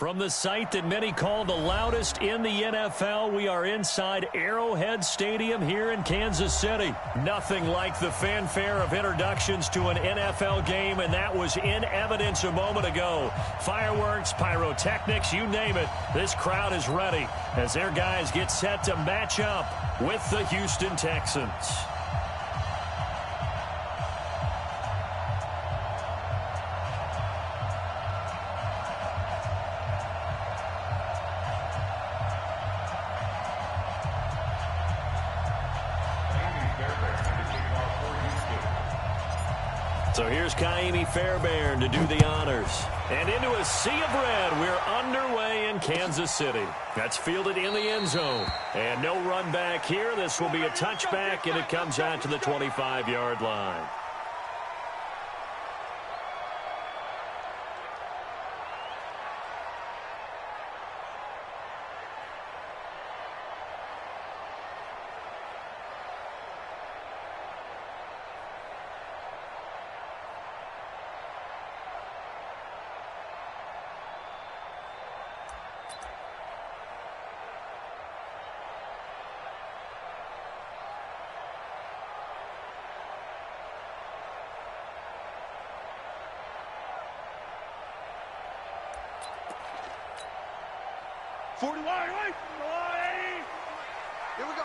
From the site that many call the loudest in the NFL, we are inside Arrowhead Stadium here in Kansas City. Nothing like the fanfare of introductions to an NFL game, and that was in evidence a moment ago. Fireworks, pyrotechnics, you name it. This crowd is ready as their guys get set to match up with the Houston Texans. So here's Kaimi Fairbairn to do the honors. And into a sea of red, we're underway in Kansas City. That's fielded in the end zone. And no run back here. This will be a touchback, and it comes out to the 25-yard line. Here we go.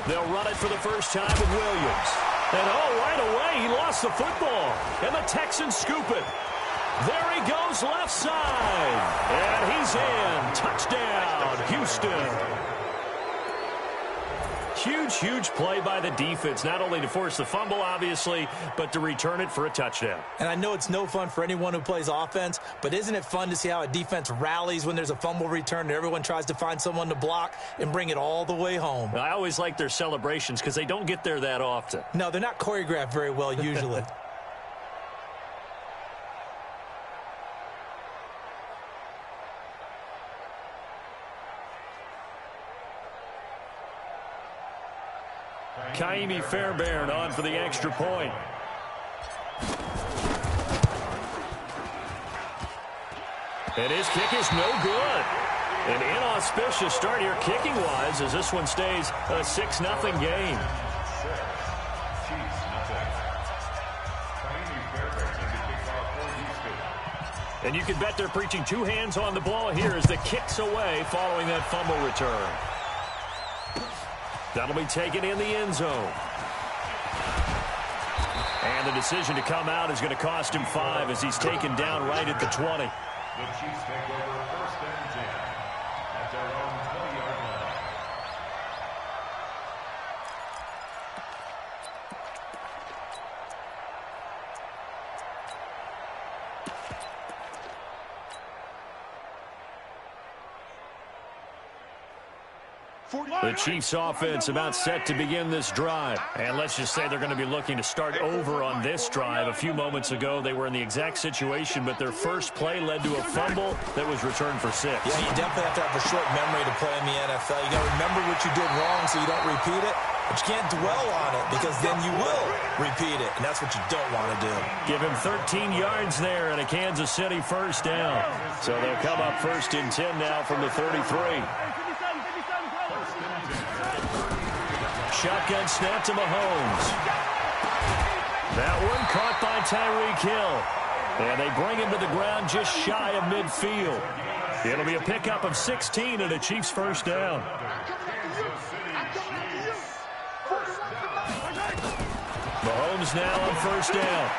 They'll run it for the first time with Williams. And right away, he lost the football. And the Texans scoop it. There he goes left side. And he's in. Touchdown, Houston. Huge play by the defense, not only to force the fumble, obviously, but to return it for a touchdown. And I know it's no fun for anyone who plays offense, but isn't it fun to see how a defense rallies when there's a fumble return and everyone tries to find someone to block and bring it all the way home? I always like their celebrations because they don't get there that often. No, they're not choreographed very well usually. Kaimi Fairbairn on for the extra point. And his kick is no good. An inauspicious start here kicking-wise as this one stays a 6-0 game. And you can bet they're preaching two hands on the ball here as the kick's away following that fumble return. That'll be taken in the end zone. And the decision to come out is going to cost him 5 as he's taken down right at the 20. The Chiefs take over 1st and 10 at their own 20-yard line. The Chiefs offense about set to begin this drive. And let's just say they're going to be looking to start over on this drive. A few moments ago, they were in the exact situation, but their first play led to a fumble that was returned for 6. Yeah, you definitely have to have a short memory to play in the NFL. You got to remember what you did wrong so you don't repeat it, but you can't dwell on it because then you will repeat it, and that's what you don't want to do. Give him 13 yards there and a Kansas City first down. So they'll come up 1st and 10 now from the 33. Shotgun snap to Mahomes. That one caught by Tyreek Hill. And they bring him to the ground just shy of midfield. It'll be a pickup of 16 and a Chiefs first down. Mahomes now on first down.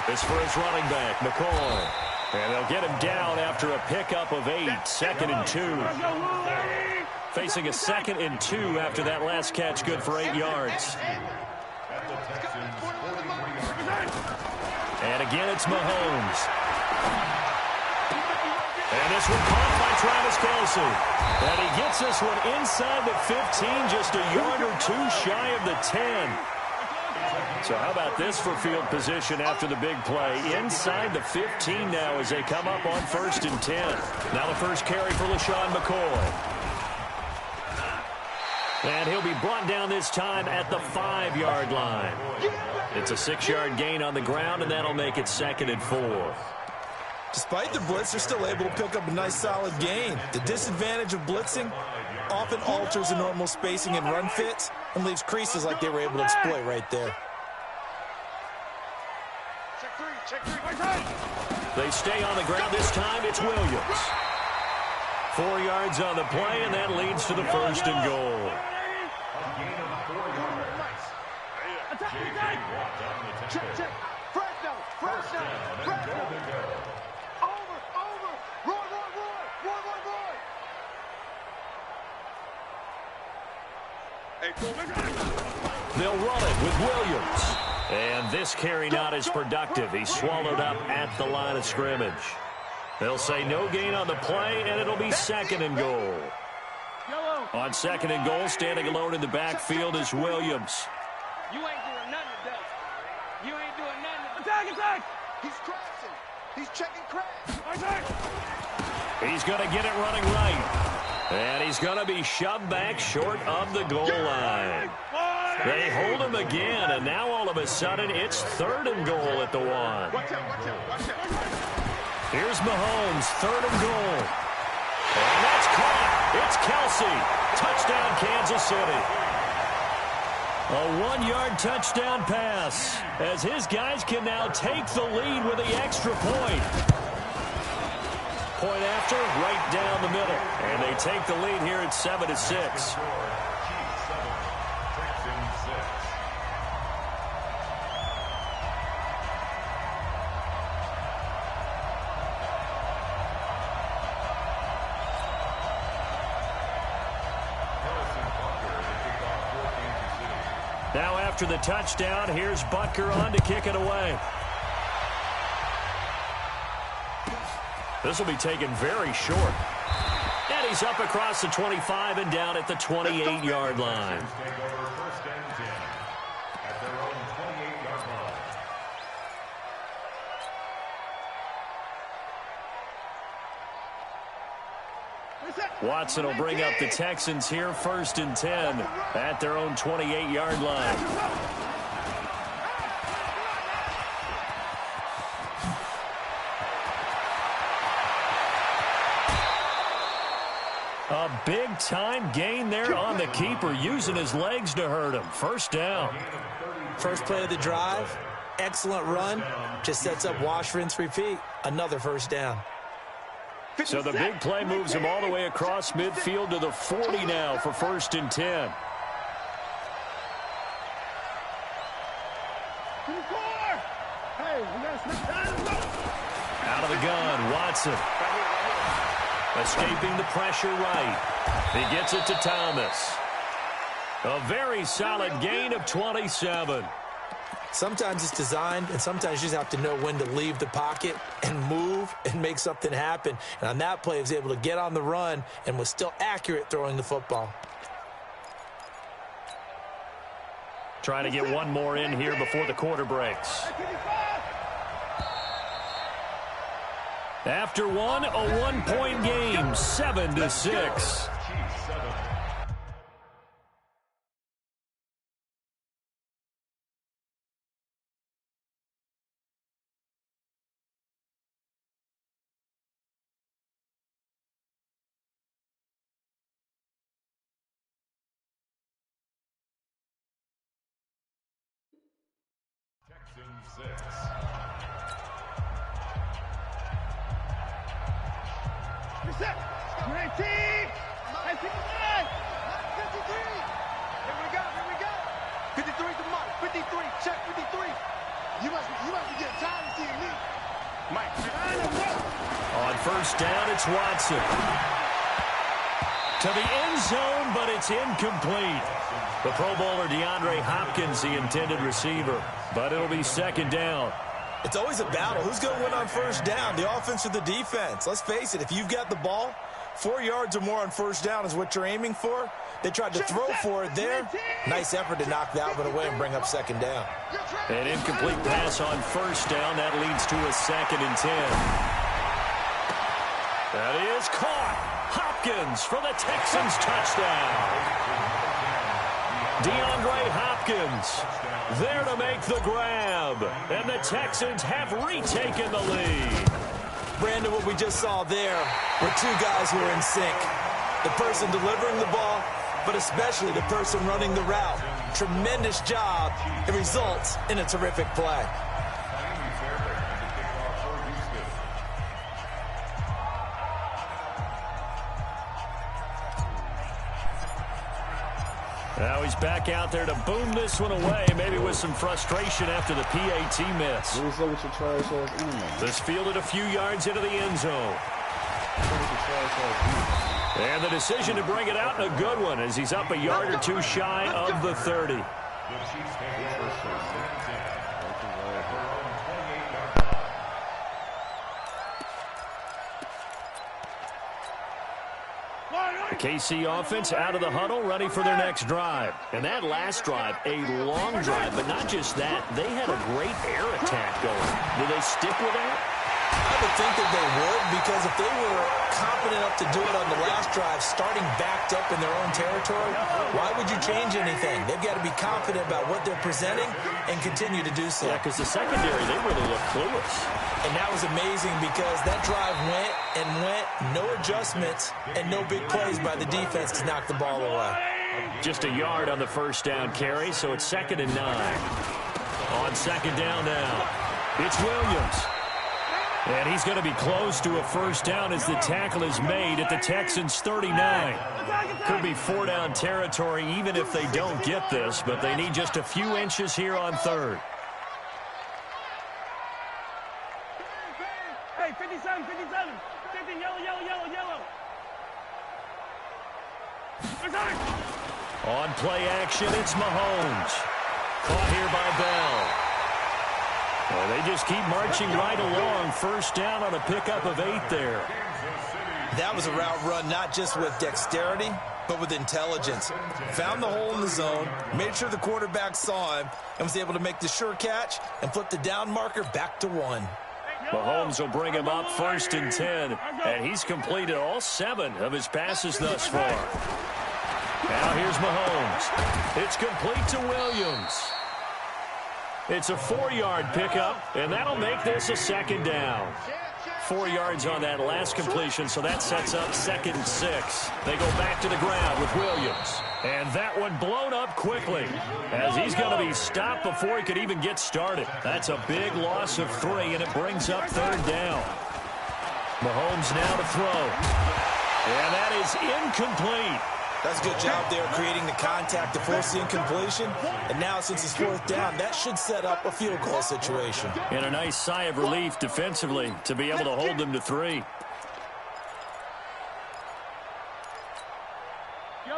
This for his running back, McCoy. And they'll get him down after a pickup of 8, 2nd and 2. Facing a 2nd and 2 after that last catch, good for 8 yards. And again, it's Mahomes. And this one caught by Travis Kelce. And he gets this one inside the 15, just a yard or 2 shy of the 10. So how about this for field position after the big play? Inside the 15 now as they come up on 1st and 10. Now the first carry for LaShawn McCoy. And he'll be brought down this time at the 5-yard line. It's a 6-yard gain on the ground, and that'll make it 2nd and 4. Despite the blitz, they're still able to pick up a nice solid gain. The disadvantage of blitzing often alters the normal spacing and run fits and leaves creases like they were able to exploit right there. They stay on the ground. This time it's Williams. 4 yards on the play, and that leads to the first and goal. Check. Fresh down. Over. Roy. They'll run it with Williams. And this carry not as productive. He's swallowed up at the line of scrimmage. They'll say no gain on the play, and it'll be second and goal. On second and goal, standing alone in the backfield is Williams. You ain't doing nothing today. You ain't doing nothing. Attack! He's crashing. He's checking crash. He's going to get it running right. And he's going to be shoved back short of the goal line. They hold him again, and now all of a sudden it's third and goal at the 1. Watch out. Here's Mahomes, third and goal. And that's caught. It's Kelsey. Touchdown, Kansas City. A 1-yard touchdown pass as his guys can now take the lead with the extra point. Point after, right down the middle. And they take the lead here at 7-6. Now after the touchdown, here's Butker on to kick it away. This will be taken very short. And he's up across the 25 and down at the 28-yard line. Watson will bring up the Texans here, 1st and 10 at their own 28-yard line. A big-time gain there on the keeper, using his legs to hurt him. First down. First play of the drive, excellent run, just sets up wash, rinse, repeat. Another first down. So the big play moves him all the way across midfield to the 40 now for 1st and 10. Out of the gun, Watson. Escaping the pressure right. He gets it to Thomas. A very solid gain of 27. Sometimes it's designed, and sometimes you just have to know when to leave the pocket and move and make something happen. And on that play, he was able to get on the run and was still accurate throwing the football. Trying to get one more in here before the quarter breaks. After one, a 1-point game, 7-6. On first down, it's Watson. To the end zone, but it's incomplete. The Pro Bowler DeAndre Hopkins, the intended receiver, but it'll be second down. It's always a battle. Who's going to win on first down, the offense or the defense? Let's face it, if you've got the ball, 4 yards or more on first down is what you're aiming for. They tried to throw for it there. Nice effort to knock that one away and bring up second down. An incomplete pass on first down. That leads to a 2nd and 10. That is caught. Hopkins for the Texans touchdown. DeAndre Hopkins there to make the grab. And the Texans have retaken the lead. Brandon, what we just saw there were two guys who are in sync. The person delivering the ball, but especially the person running the route. Tremendous job. It results in a terrific play. Now he's back out there to boom this one away, maybe with some frustration after the PAT miss. This fielded a few yards into the end zone. And the decision to bring it out, and a good one, as he's up a yard or two shy of the 30. The KC offense out of the huddle, ready for their next drive. And that last drive, a long drive, but not just that. They had a great air attack going. Do they stick with that? I would think that they would, because if they were confident enough to do it on the last drive, starting backed up in their own territory, why would you change anything? They've got to be confident about what they're presenting and continue to do so. Yeah, because the secondary, they really look clueless. And that was amazing because that drive went and went, no adjustments, and no big plays by the defense to knock the ball away. Just a yard on the first down carry, so it's 2nd and 9. On 2nd down now, it's Williams. And he's going to be close to a first down as the tackle is made at the Texans' 39. Could be 4-down territory even if they don't get this, but they need just a few inches here on 3rd. Hey, 57, 57. 15, yellow, yellow, yellow, yellow. On play action, it's Mahomes. Caught here by Bell. Well, they just keep marching right along. First down on a pickup of 8 there. That was a route run not just with dexterity, but with intelligence. Found the hole in the zone, made sure the quarterback saw him, and was able to make the sure catch and flip the down marker back to 1. Mahomes will bring him up 1st and 10, and he's completed all 7 of his passes thus far. Now here's Mahomes. It's complete to Williams. It's a 4-yard pickup, and that'll make this a 2nd down. 4 yards on that last completion, so that sets up 2nd and 6. They go back to the ground with Williams. And that one blown up quickly, as he's going to be stopped before he could even get started. That's a big loss of 3, and it brings up 3rd down. Mahomes now to throw. And that is incomplete. That's a good job there creating the contact to force the incompletion. And now since it's 4th down, that should set up a field goal situation. And a nice sigh of relief defensively to be able to hold them to 3.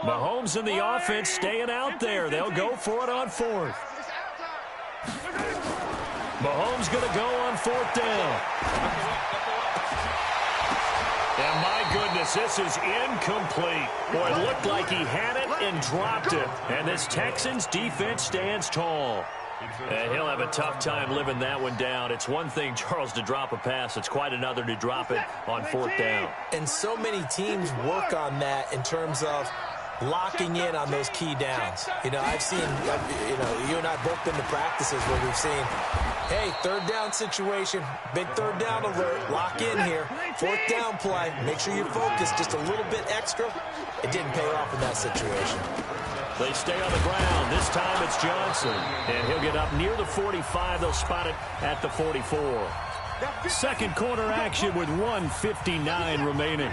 Mahomes and the offense staying out there. They'll go for it on 4th. Mahomes going to go on 4th down. And my goodness, this is incomplete. Boy, it looked like he had it and dropped it. And this Texans defense stands tall. And he'll have a tough time living that one down. It's one thing, Charles, to drop a pass. It's quite another to drop it on 4th down. And so many teams work on that in terms of locking in on those key downs. You know, I've seen, you and I both been to practices where we've seen, hey, 3rd down situation, big 3rd down alert, lock in here, 4th down play, make sure you're focused just a little bit extra. It didn't pay off in that situation. They stay on the ground. This time it's Johnson, and he'll get up near the 45. They'll spot it at the 44. 2nd quarter action with 1:59 remaining.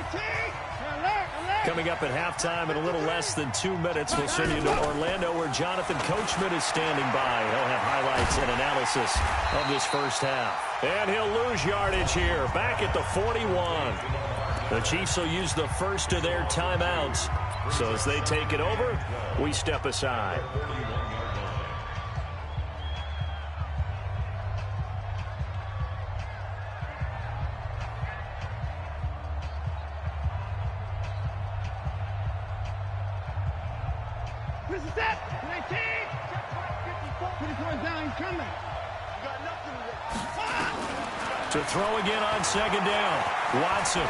Coming up at halftime in a little less than 2 minutes, we'll send you to Orlando where Jonathan Coachman is standing by. He'll have highlights and analysis of this first half. And he'll lose yardage here, back at the 41. The Chiefs will use the first of their timeouts. So as they take it over, we step aside. This is it. 19. 54 down. He's coming. You got nothing to To throw again on 2nd down. Watson.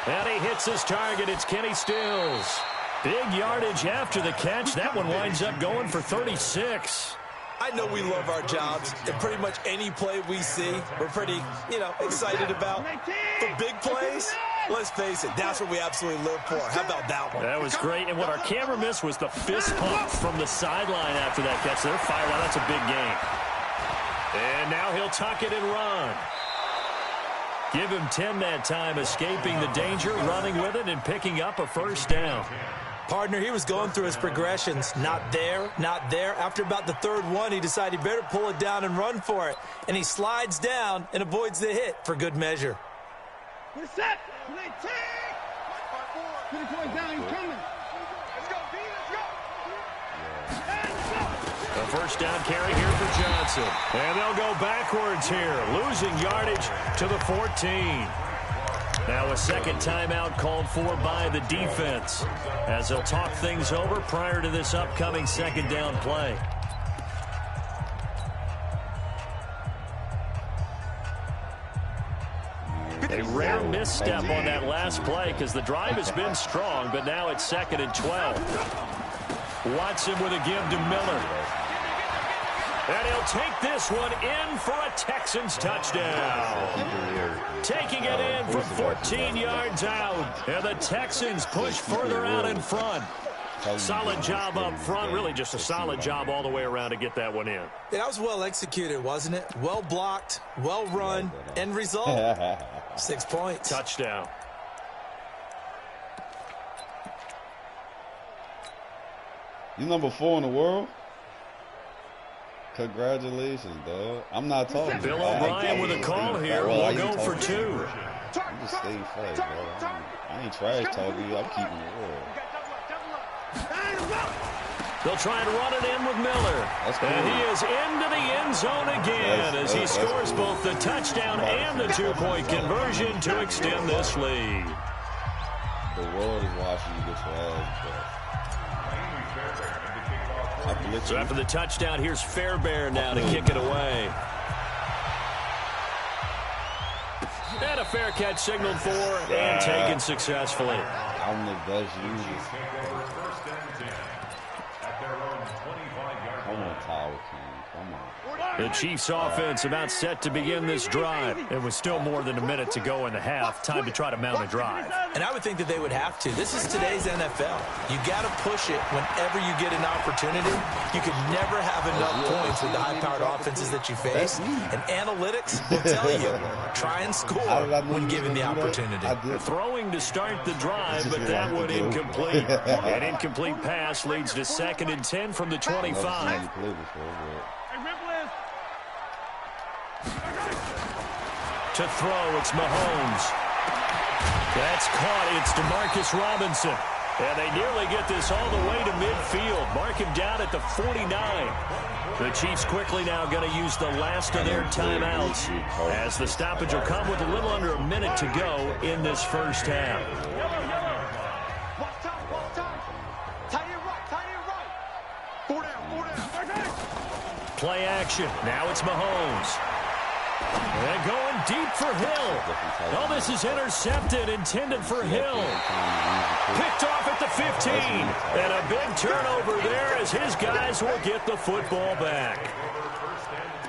And he hits his target. It's Kenny Stills. Big yardage after the catch. That one winds up going for 36. I know we love our jobs, and pretty much any play we see, we're pretty, excited about. The big plays, let's face it, that's what we absolutely live for. How about that one? That was great, and what our camera missed was the fist pump from the sideline after that catch. They're fired out. That's a big game. And now he'll tuck it and run. Give him 10 that time, escaping the danger, running with it, and picking up a first down. Partner, he was going through his progressions. Not there, not there. After about the third one, he decided he better pull it down and run for it. And he slides down and avoids the hit for good measure. Get set. Put it going down. He's coming. Let's go, B. Let's go. The first down carry here for Johnson. And they'll go backwards here, losing yardage to the 14. Now a second timeout called for by the defense as they'll talk things over prior to this upcoming second down play. A rare misstep on that last play because the drive has been strong, but now it's 2nd and 12. Watson with a give to Miller. And he'll take this one in for a Texans touchdown. Taking it in from 14 yards out. And the Texans push further out in front. Solid job up front. Really just a solid job all the way around to get that one in. Yeah, that was well executed, wasn't it? Well blocked, well run. End result, 6 points. Touchdown. You number 4 in the world? Congratulations, dog. I'm not talking. Bill O'Brien with a call here. We'll go for 2. I'm just staying fast, bro. I ain't trash talking you. I'm keeping it real. They'll try and run it in with Miller. Cool. And he is into the end zone again as he scores both the touchdown and the 2-point conversion to extend this lead. The world is watching you get your ass back. So after the touchdown, here's Fairbairn now to kick it away. And a fair catch signaled for and taken successfully. I'm the best user. Come on, Tower King. Come on. The Chiefs offense about set to begin this drive. It was still more than a minute to go in the half. Time to try to mount a drive. And I would think that they would have to. This is today's NFL. You got to push it whenever you get an opportunity. You can never have enough points with the high-powered offenses that you face. And analytics will tell you, try and score when given the opportunity. Throwing to start the drive, but that one incomplete. An incomplete pass leads to 2nd and 10 from the 25. To throw, it's Mahomes. That's caught. It's DeMarcus Robinson. And they nearly get this all the way to midfield. Mark him down at the 49. The Chiefs quickly now going to use the last of their timeouts as the stoppage will come with a little under a minute to go in this first half. Play action. Now it's Mahomes. And going deep for Hill. Oh, this is intercepted, intended for Hill. Picked off at the 15. And a big turnover there as his guys will get the football back.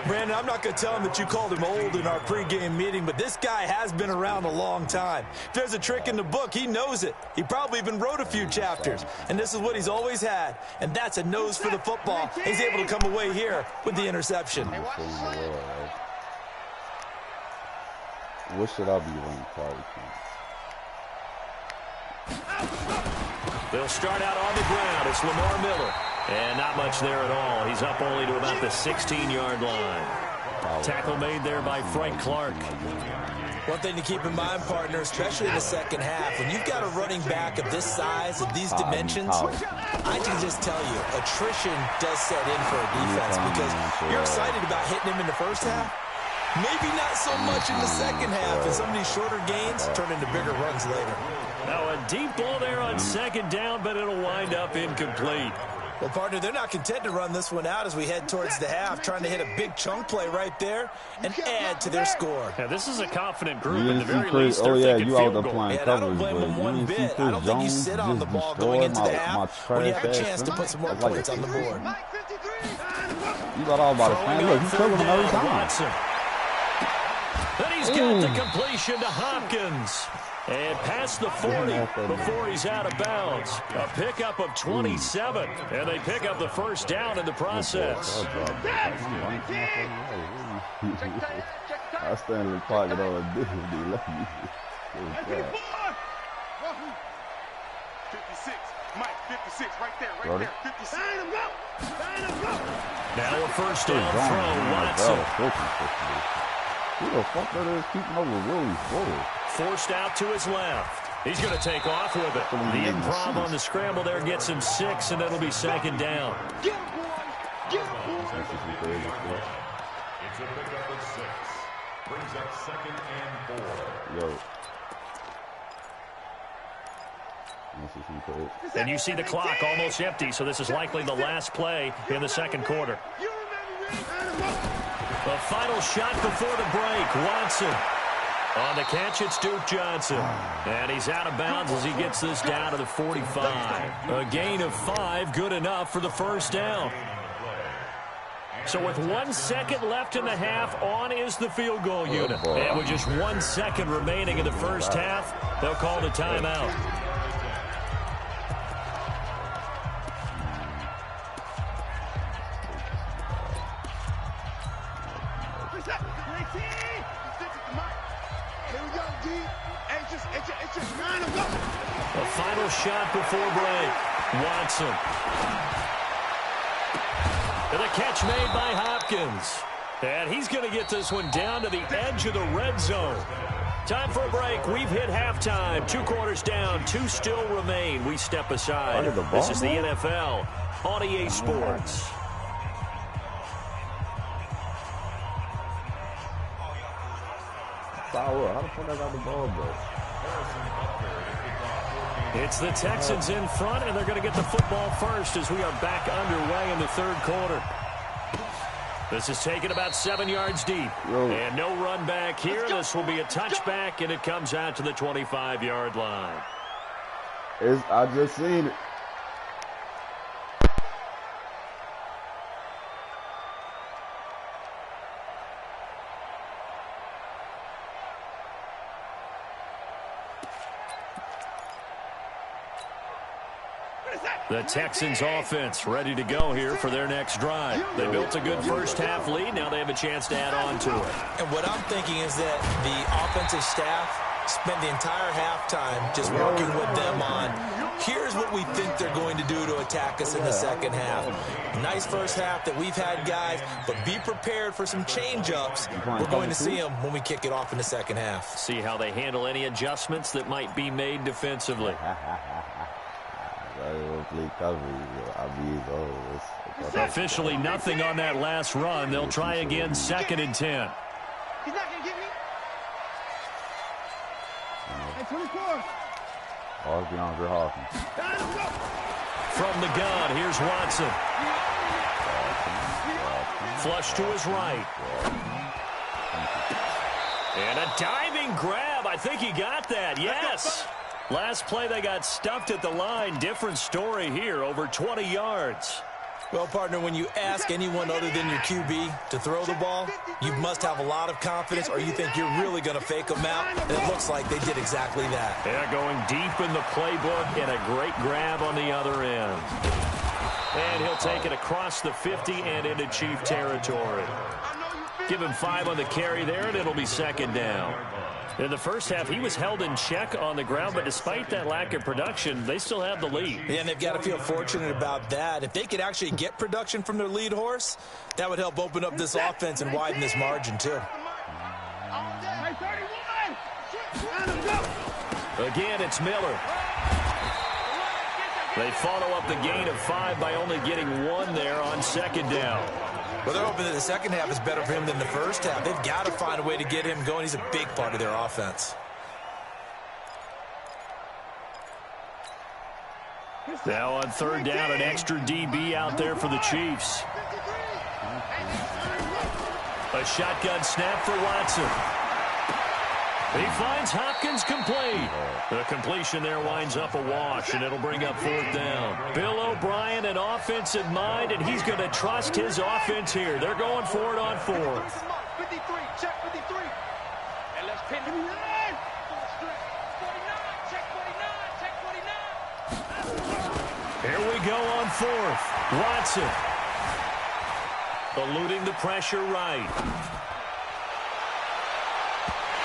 Brandon, I'm not going to tell him that you called him old in our pregame meeting, but this guy has been around a long time. If there's a trick in the book, he knows it. He probably even wrote a few chapters, and this is what he's always had, and that's a nose for the football. He's able to come away here with the interception. What should I be running, Tower King? They'll start out on the ground. It's Lamar Miller. And not much there at all. He's up only to about the 16-yard line. Tackle made there by Frank Clark. One thing to keep in mind, partner, especially in the second half, when you've got a running back of this size, of these dimensions, I can just tell you, attrition does set in for a defense because you're excited about hitting him in the first half. Maybe not so much in the second half, and some of these shorter gains turn into bigger runs later. Now a deep ball there on second down, but it'll wind up incomplete. Well, partner, they're not content to run this one out as we head towards the half, trying to hit a big chunk play right there and add to their score. Yeah, this is a confident group. At the very least, they're thinking you field out goal. playing I coverage, don't blame them one bit. I don't think you sit on the ball going into the half when you have a chance to put some more points on the board. You got all about his hand. Look, he's killing him every time. Watson. Then he's got the completion to Hopkins. And past the 40 before he's out of bounds. A pickup of 27. And they pick up the first down in the process. I stand in the pocket all day. 56. Mike, 56. Right there. 56. Now a first down throw. Watson. Who the fuck that is keeping over Willie Fuller? Forced out to his left. He's going to take off with it. The improv on the scramble there gets him 6, and it'll be second down. Get him, boy. Get him, boy. It's a pickup of 6. Brings up 2nd and 4. Yo. And you see the clock almost empty, so this is likely the last play in the second quarter. The final shot before the break. Watson. On the catch, it's Duke Johnson. And he's out of bounds as he gets this down to the 45. A gain of 5, good enough for the first down. So with 1 second left in the half, on is the field goal unit. And with just 1 second remaining in the first half, they'll call the timeout. A final shot before break. Watson. And a catch made by Hopkins. And he's going to get this one down to the edge of the red zone. Time for a break. We've hit halftime. 2 quarters down. 2 still remain. We step aside. This is the NFL on EA Sports. How the fuck I got the ball, bro? It's the Texans in front, and they're going to get the football first as we are back underway in the third quarter. This is taken about 7 yards deep. And no run back here. This will be a touchback, and it comes out to the 25-yard line. I just seen it. The Texans offense ready to go here for their next drive. They built a good first half lead. Now they have a chance to add on to it. And what I'm thinking is that the offensive staff spent the entire halftime just working with them on, here's what we think they're going to do to attack us in the second half. Nice first half that we've had, guys, but be prepared for some change-ups. We're going to see them when we kick it off in the second half. See how they handle any adjustments that might be made defensively. Officially nothing on that last run. They'll try again, 2nd and 10. He's not going to get me. Hey, 24. Oh, it's DeAndre Hopkins. From the gun, here's Watson. Flush to his right. And a diving grab. I think he got that. Yes. Last play, they got stuffed at the line. Different story here, over 20 yards. Well, partner, when you ask anyone other than your QB to throw the ball, you must have a lot of confidence, or you think you're really going to fake them out, and it looks like they did exactly that. They're going deep in the playbook, and a great grab on the other end. And he'll take it across the 50 and into Chief territory. Give him 5 on the carry there, and it'll be 2nd down. In the first half, he was held in check on the ground, but despite that lack of production, they still have the lead. Yeah, and they've got to feel fortunate about that. If they could actually get production from their lead horse, that would help open up this offense and widen this margin, too. Again, it's Miller. They follow up the gain of 5 by only getting 1 there on 2nd down. Well, they're hoping that the second half is better for him than the first half. They've got to find a way to get him going. He's a big part of their offense. Now on 3rd down, an extra DB out there for the Chiefs. A shotgun snap for Watson. He finds Hopkins complete. The completion there winds up a wash, and it'll bring up 4th down. Bill O'Brien, an offensive mind, and he's going to trust his offense here. They're going for it on 4th. 53, check 53. And let's pin him. 49, check 49, check 49. Here we go on 4th. Watson. Eluding the pressure right.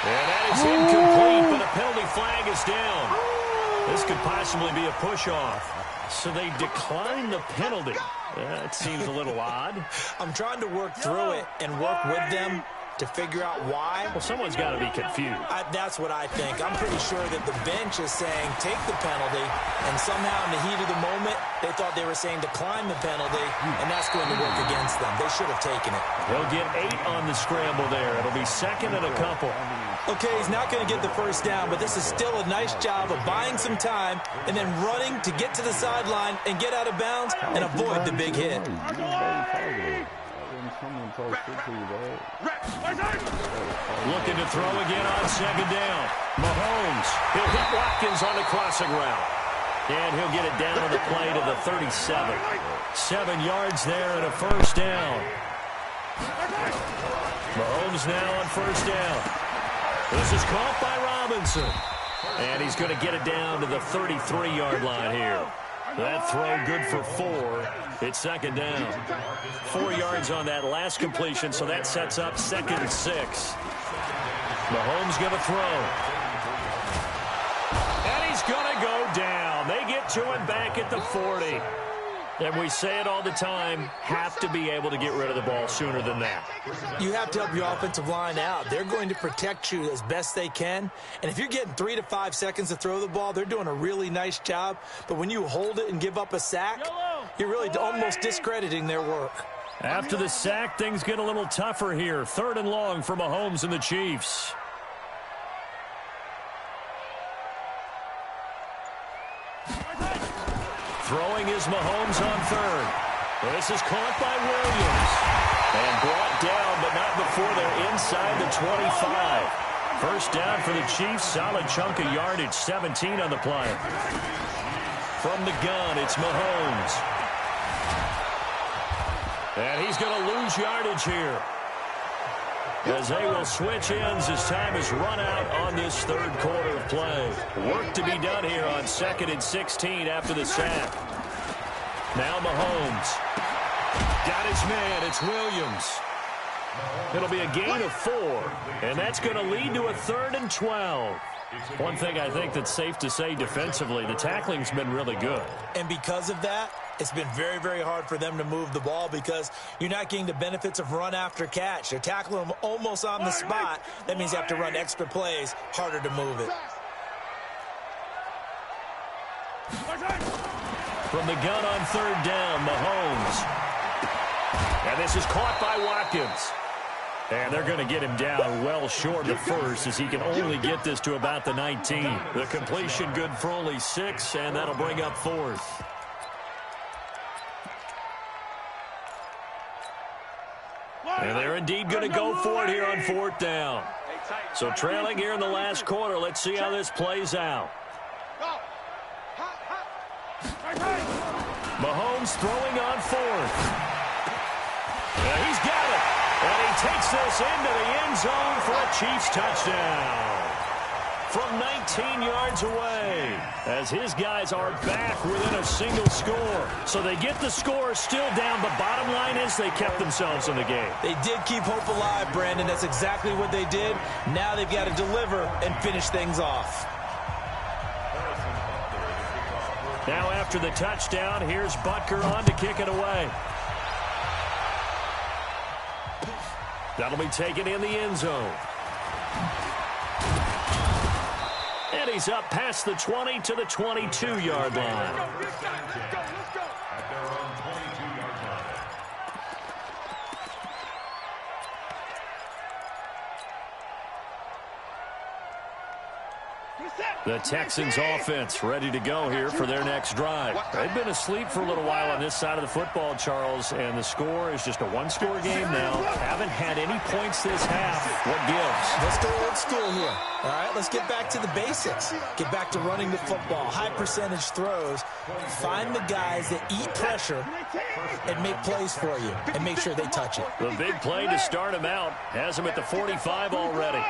And that is incomplete, but a penalty flag is down. This could possibly be a push-off. So they decline the penalty. That seems a little odd. I'm trying to work through it and work with them to figure out why. Well, someone's got to be confused. That's what I think. I'm pretty sure that the bench is saying take the penalty, and somehow in the heat of the moment, they thought they were saying decline the penalty, and that's going to work against them. They should have taken it. He'll get 8 on the scramble there. It'll be 2nd and a couple. Okay, he's not going to get the first down, but this is still a nice job of buying some time and then running to get to the sideline and get out of bounds and avoid the big hit. Looking to throw again on 2nd down. Mahomes, he'll hit Watkins on the crossing route. And he'll get it down on the play to the 37. 7 yards there and a 1st down. Mahomes now on 1st down. This is caught by Robinson. And he's going to get it down to the 33-yard line here. That throw good for 4. It's 2nd down. 4 yards on that last completion, so that sets up 2nd and 6. Mahomes going to throw. And he's going to go down. They get to him back at the 40. And we say it all the time, have to be able to get rid of the ball sooner than that. You have to help your offensive line out. They're going to protect you as best they can. And if you're getting 3 to 5 seconds to throw the ball, they're doing a really nice job. But when you hold it and give up a sack, you're really almost discrediting their work. After the sack, things get a little tougher here. 3rd and long for Mahomes and the Chiefs. Throwing is Mahomes on 3rd. This is caught by Williams. And brought down, but not before they're inside the 25. 1st down for the Chiefs. Solid chunk of yardage. 17 on the play. From the gun, it's Mahomes. And he's going to lose yardage here, as they will switch ends as time has run out on this 3rd quarter of play. Work to be done here on 2nd and 16 after the sack. Now Mahomes. Got his man. It's Williams. It'll be a gain of 4, and that's going to lead to a 3rd and 12. One thing I think that's safe to say defensively, the tackling's been really good. And because of that, it's been very, very hard for them to move the ball because you're not getting the benefits of run after catch. They're tackling them almost on the spot. That means you have to run extra plays, harder to move it. From the gun on 3rd down, Mahomes. And this is caught by Watkins. And they're going to get him down well short of 1st, as he can only get this to about the 19. The completion good for only 6, and that'll bring up 4th. And they're indeed going to go for it here on 4th down. So trailing here in the last quarter. Let's see how this plays out. Mahomes throwing on 4th. Yeah, he's got it. And he takes this into the end zone for a Chiefs touchdown. From 19 yards away, as his guys are back within a single score. So they get the score still down, but bottom line is they kept themselves in the game. They did keep hope alive, Brandon. That's exactly what they did. Now they've got to deliver and finish things off. Now after the touchdown, here's Butker on to kick it away. That'll be taken in the end zone. And he's up past the 20 to the 22-yard line. Let's go. At their own 22-yard line. Get set. The Texans offense ready to go here for their next drive. They've been asleep for a little while on this side of the football, Charles, and the score is just a one-score game now. Haven't had any points this half. What gives? Let's go old school here. All right, let's get back to the basics. Get back to running the football, high percentage throws. Find the guys that eat pressure and make plays for you and make sure they touch it. The big play to start him out has him at the 45 already.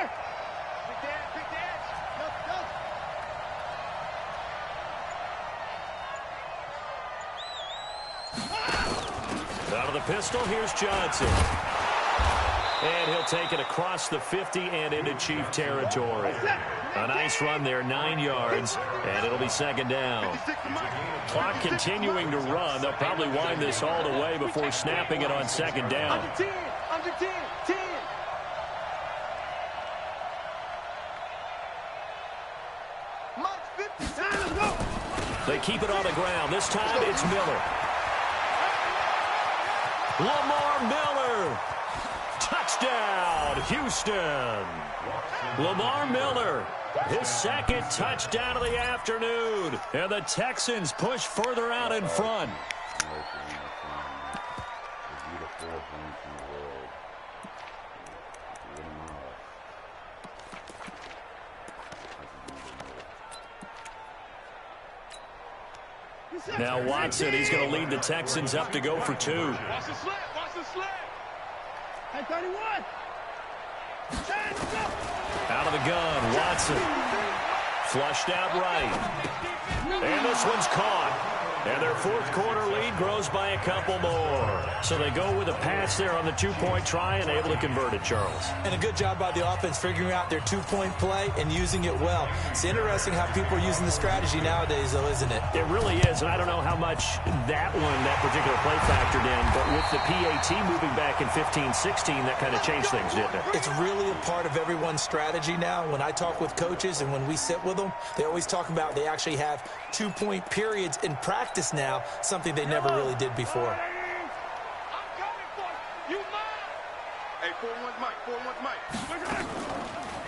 Out of the pistol, here's Johnson. And he'll take it across the 50 and into Chief territory. A nice run there, 9 yards, and it'll be second down. Clock continuing to run. They'll probably wind this all the way before snapping it on second down. Under 10. Mike, 50. Let's go. They keep it on the ground. This time it's Miller. Lamar Miller. Touchdown, Houston. Lamar Miller, his second touchdown of the afternoon. And the Texans push further out in front. Now Watson, he's going to lead the Texans up to go for 2. Watch the slip. Hey, 31. Out of the gun, Watson. Flushed out right. And this one's caught. And their fourth quarter lead grows by a couple more. So they go with a pass there on the 2-point try and able to convert it, Charles. And a good job by the offense figuring out their 2-point play and using it well. It's interesting how people are using the strategy nowadays, though, isn't it? It really is, and I don't know how much that particular play factored in, but with the PAT moving back in 15-16, that kind of changed things, didn't it? It's really a part of everyone's strategy now. When I talk with coaches and when we sit with them, they always talk about they actually have 2-point periods in practice now, something they never really did before. I'm coming for you. Hey, 4-1's Mike.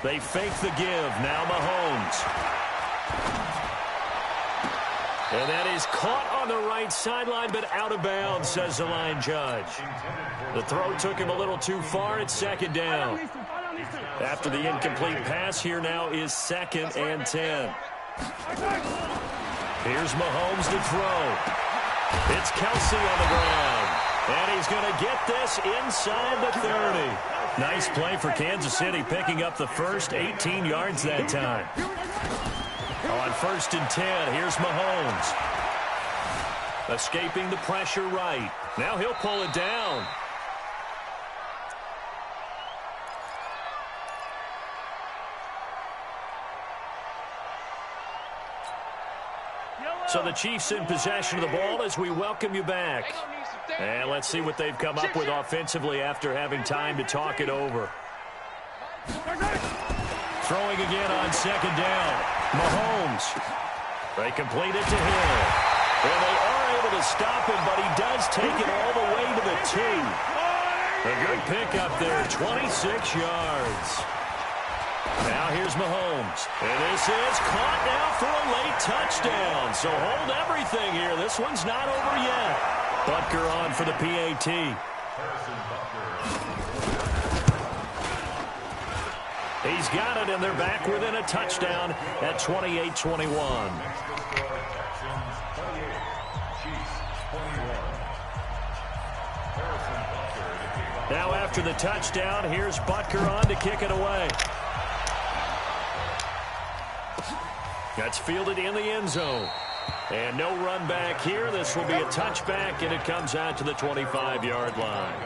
They fake the give. Now Mahomes. And that is caught on the right sideline, but out of bounds, says the line judge. The throw took him a little too far. It's second down. After the incomplete pass, here now is 2nd and 10. Here's Mahomes to throw. It's Kelsey on the ground. And he's going to get this inside the 30. Nice play for Kansas City, picking up the first 18 yards that time. On 1st and 10, here's Mahomes. Escaping the pressure right. Now he'll pull it down. So the Chiefs in possession of the ball as we welcome you back. And let's see what they've come up with offensively after having time to talk it over. Throwing again on 2nd down. Mahomes. They complete it to Hill. And they are able to stop him, but he does take it all the way to the 2. A good pickup there, 26 yards. Now here's Mahomes. And this is caught now for a late touchdown. So hold everything here. This one's not over yet. Butker on for the PAT. He's got it, and they're back within a touchdown at 28-21. Now after the touchdown, here's Butker on to kick it away. That's fielded in the end zone. And no run back here. This will be a touchback, and it comes out to the 25-yard line.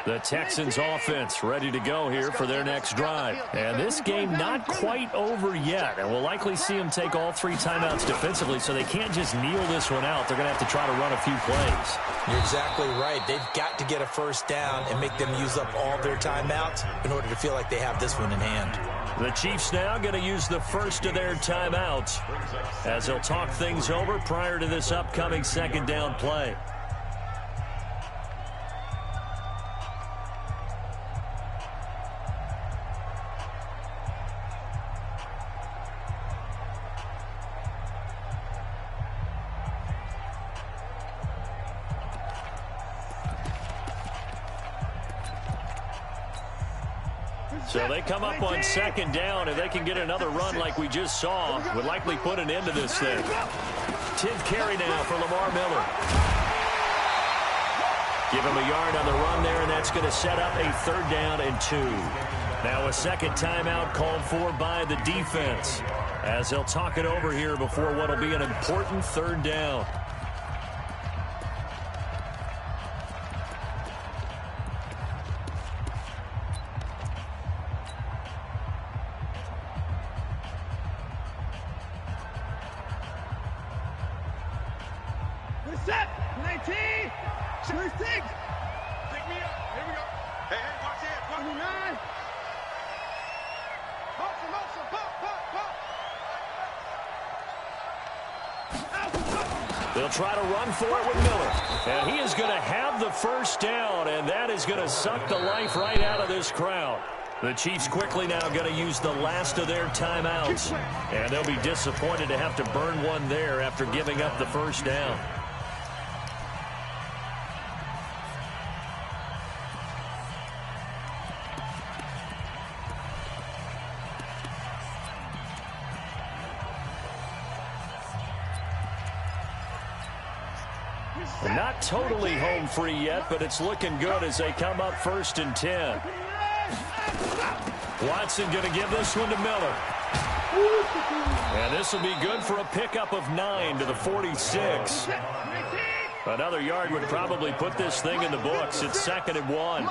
The Texans offense ready to go here for their next drive. And this game not quite over yet. And we'll likely see them take all 3 timeouts defensively, so they can't just kneel this one out. They're going to have to try to run a few plays. You're exactly right. They've got to get a first down and make them use up all their timeouts in order to feel like they have this one in hand. The Chiefs now going to use the first of their timeouts as they'll talk things over prior to this upcoming second down play. So they come up on second down. If they can get another run like we just saw, would likely put an end to this thing. 10th carry now for Lamar Miller. Give him a yard on the run there, and that's going to set up a 3rd down and 2. Now a second timeout called for by the defense as they'll talk it over here before what will be an important 3rd down. They'll try to run for it with Miller. And he is going to have the first down, and that is going to suck the life right out of this crowd. The Chiefs quickly now going to use the last of their timeouts, and they'll be disappointed to have to burn one there after giving up the first down. Not totally home free yet, but it's looking good as they come up 1st and 10. Watson going to give this one to Miller. And this will be good for a pickup of 9 to the 46. Another yard would probably put this thing in the books. It's 2nd and 1.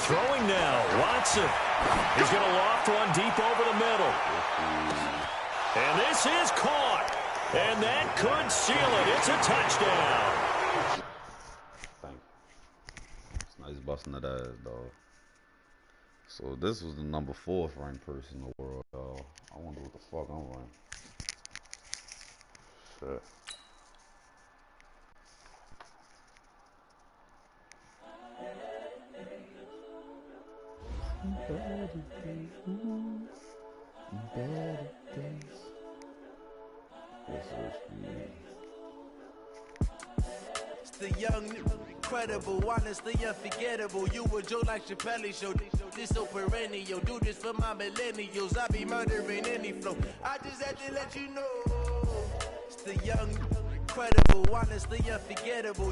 Throwing now, Watson. He's going to loft one deep over the middle. And this is caught. And that could seal it. It's a touchdown. It's nice busting that ass, dog. So this was the number 4th ranked person in the world, dog. I wonder what the fuck I'm running. Shit. It's the young, incredible, honestly unforgettable. You a Joe like Chappelle show. This so perennial. Do this for my millennials. I be murdering any flow. I just had to let you know. It's the young, incredible, honestly unforgettable.